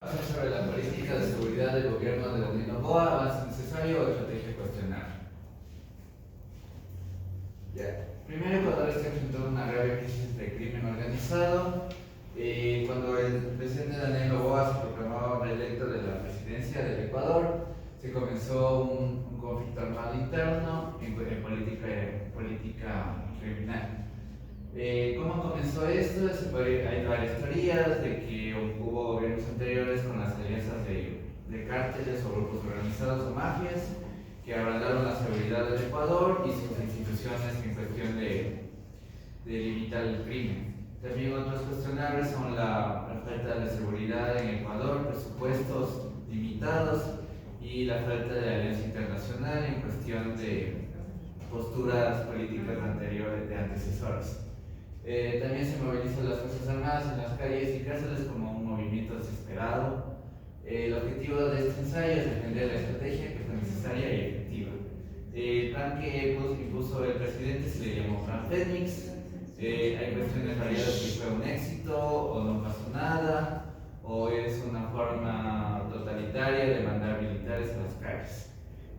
Sobre la política de seguridad del gobierno de Daniel Noboa, avance necesario o estrategia cuestionable. Primero, Ecuador está enfrentando una grave crisis de crimen organizado. Cuando el presidente Daniel Noboa se proclamó reelecto de la presidencia del Ecuador, se comenzó un conflicto armado interno en política criminal. ¿Cómo comenzó esto? Hay varias teorías de que hubo gobiernos anteriores con las alianzas de cárteles o grupos organizados o mafias que abralaron la seguridad del Ecuador y sus instituciones en cuestión de limitar el crimen. También otros cuestionables son la falta de seguridad en Ecuador, presupuestos limitados y la falta de alianza internacional en cuestión de posturas políticas anteriores de antecesoras. También se movilizan las Fuerzas Armadas en las calles y cárceles como un movimiento desesperado. El objetivo de este ensayo es defender la estrategia que fue necesaria y efectiva. El plan que impuso el presidente se le llamó Plan Fénix. Hay cuestiones variadas si fue un éxito o no pasó nada, o es una forma totalitaria de mandar militares a las calles.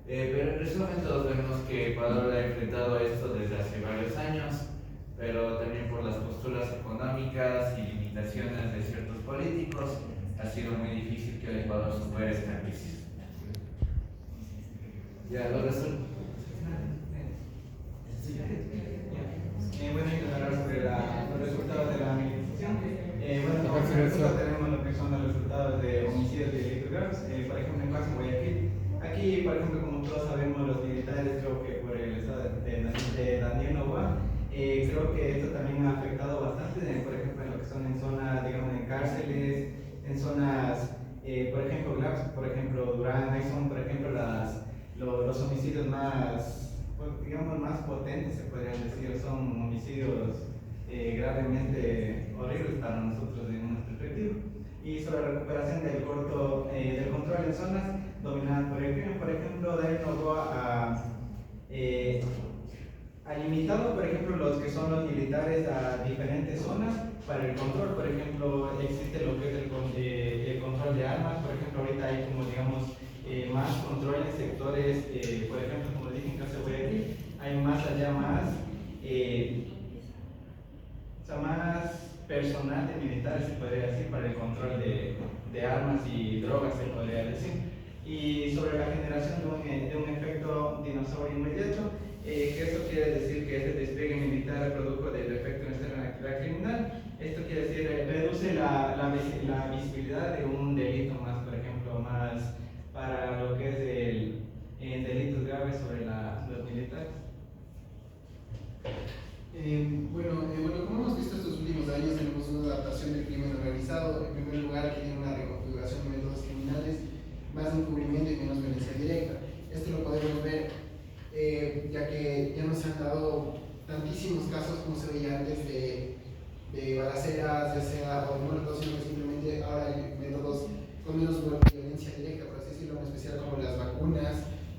Pero en resumen, todos vemos que Ecuador ha enfrentado esto desde hace varios años, pero también por las posturas económicas y limitaciones de ciertos políticos, ha sido muy difícil que el Ecuador supere esta crisis. Ya lo resulta. Bueno, hay que hablar sobre los resultados de la administración. Bueno, por ejemplo, tenemos lo que son los resultados de homicidios y delitos graves. Por ejemplo, en caso de Guayaquil. Aquí, por ejemplo, como todos sabemos, los militares, creo que por el estado de Daniel Noboa, creo que esto también ha afectado bastante, por ejemplo, en lo que son en zonas, digamos, en cárceles, en zonas, por ejemplo, graves, por ejemplo, Durán, ahí son, por ejemplo, los homicidios más, digamos, más potentes, se podrían decir, son homicidios gravemente horribles para nosotros en una perspectiva. Y sobre la recuperación del control en zonas dominadas por el crimen, por ejemplo, Daniel Noboa ha limitado, por ejemplo, los que son los militares a diferentes zonas para el control. Por ejemplo, existe lo que es el control de armas. Por ejemplo, ahorita hay como, digamos, más control en sectores, por ejemplo, como dije en caso de Guayaquil, hay más allá, más personal de militares, se podría decir, para el control de armas y drogas, se podría decir. Y sobre la generación de un efecto dinosaurio inmediato, que eso quiere decir que ese despliegue militar produjo del efecto en la actividad criminal. Esto quiere decir reduce la visibilidad de un delito más, por ejemplo, más para lo que es el delitos graves sobre los militares. Bueno, como hemos visto estos últimos años, tenemos una adaptación del crimen organizado. En primer lugar, que tiene una reconfiguración de métodos criminales, más encubrimiento y menos violencia directa. Esto lo podemos ver ya que ya no se han dado tantísimos casos como se veía antes de balaceras, ya sea o muertos, sino que simplemente ahora hay métodos con menos violencia directa, por así decirlo, en especial como las vacunas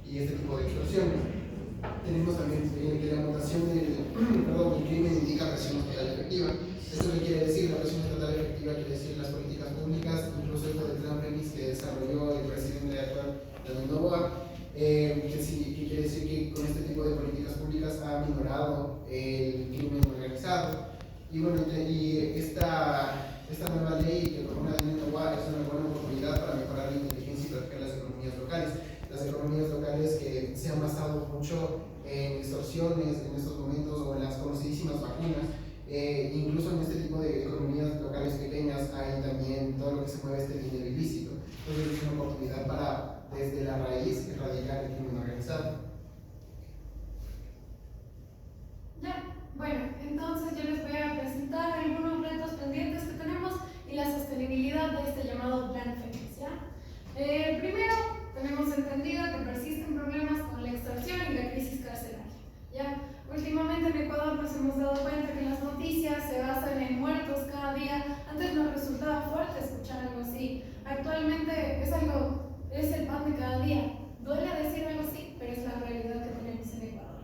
y este tipo de extorsiones. Tenemos también que la mutación del crimen indica presión estatal efectiva. ¿Esto qué quiere decir? La presión estatal efectiva quiere decir las políticas públicas, incluso esto del plan Fénix que desarrolló el presidente actual Daniel Noboa, que quiere decir que con este tipo de políticas públicas ha minorado el crimen organizado. Y bueno, esta nueva ley que propone Daniel Noboa es una buena oportunidad para mejorar la inteligencia y proteger las economías locales. Las economías locales que se han basado mucho en extorsiones en estos momentos o en las conocidísimas vacunas. Incluso en este tipo de economías locales pequeñas hay también todo lo que se mueve este dinero ilícito. Entonces es una oportunidad para, desde la raíz, erradicar el crimen organizado. Ya, bueno, entonces yo les voy a presentar algunos retos pendientes que tenemos y la sostenibilidad de este llamado Plan Fénix, ¿ya? Primero, tenemos entendido que persisten problemas con la extorsión y la crisis carcelaria, ¿ya? Últimamente en Ecuador nos hemos dado cuenta que las noticias se basan en muertos cada día. Antes nos resultaba fuerte escuchar algo así. Actualmente es el pan de cada día. Duele decir algo así, pero es la realidad que tenemos en Ecuador.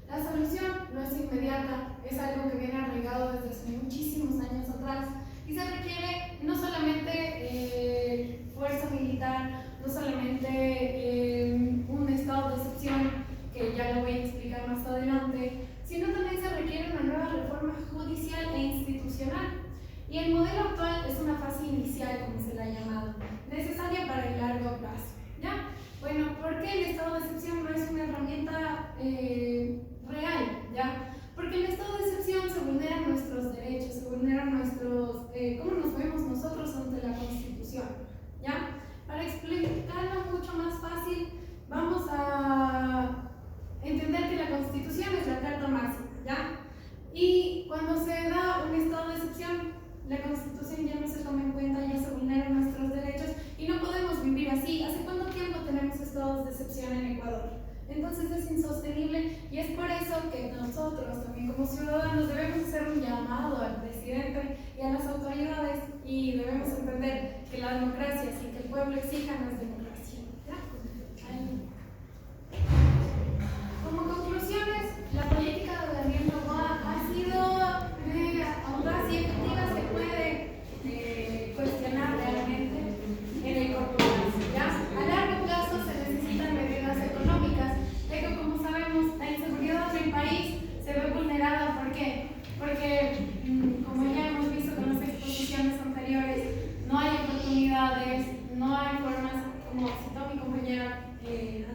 La solución no es inmediata, es algo que viene arraigado desde hace muchísimos años atrás y se requiere no solamente Entonces es insostenible y es por eso que nosotros también como ciudadanos debemos hacer un llamado al presidente y a las autoridades y debemos entender que la democracia sin que el pueblo exija no es democracia. ¿Ya? Como conclusiones, la política de Daniel Noboa ha sido audaz y efectiva, se puede cuestionar realmente en el corto plazo. ¿Ya? A largo plazo se necesitan medidas económicas, ya que como sabemos la inseguridad del país se ve vulnerada. ¿Por qué? Porque como ya hemos visto con las exposiciones anteriores, no hay oportunidades, no hay formas, como citó mi compañera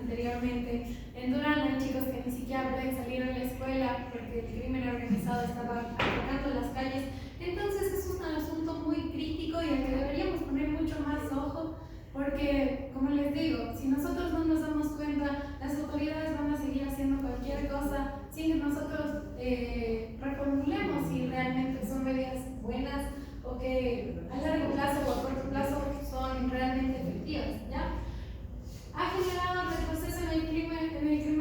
anteriormente, en Durán hay chicos que ni siquiera pueden salir a la escuela porque el crimen organizado estaba atacando las calles. Entonces es un asunto muy crítico y al que deberíamos poner mucho más ojo, porque como les digo, si nosotros no nos damos cuenta, las autoridades van a seguir haciendo cualquier cosa sin que nosotros reformulemos si realmente son medidas buenas o que a largo plazo o a corto plazo son realmente efectivas, ¿ya? ¿Ha generado retroceso en el crimen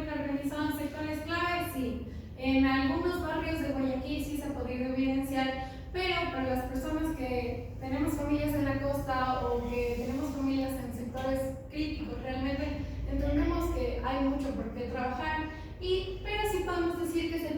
organizado en sectores clave? Sí. En algunos barrios de Guayaquil sí se ha podido evidenciar, pero para las personas que tenemos familias en la costa o que tenemos familias en sectores críticos, realmente entendemos que hay mucho por qué trabajar, pero sí podemos decir que es el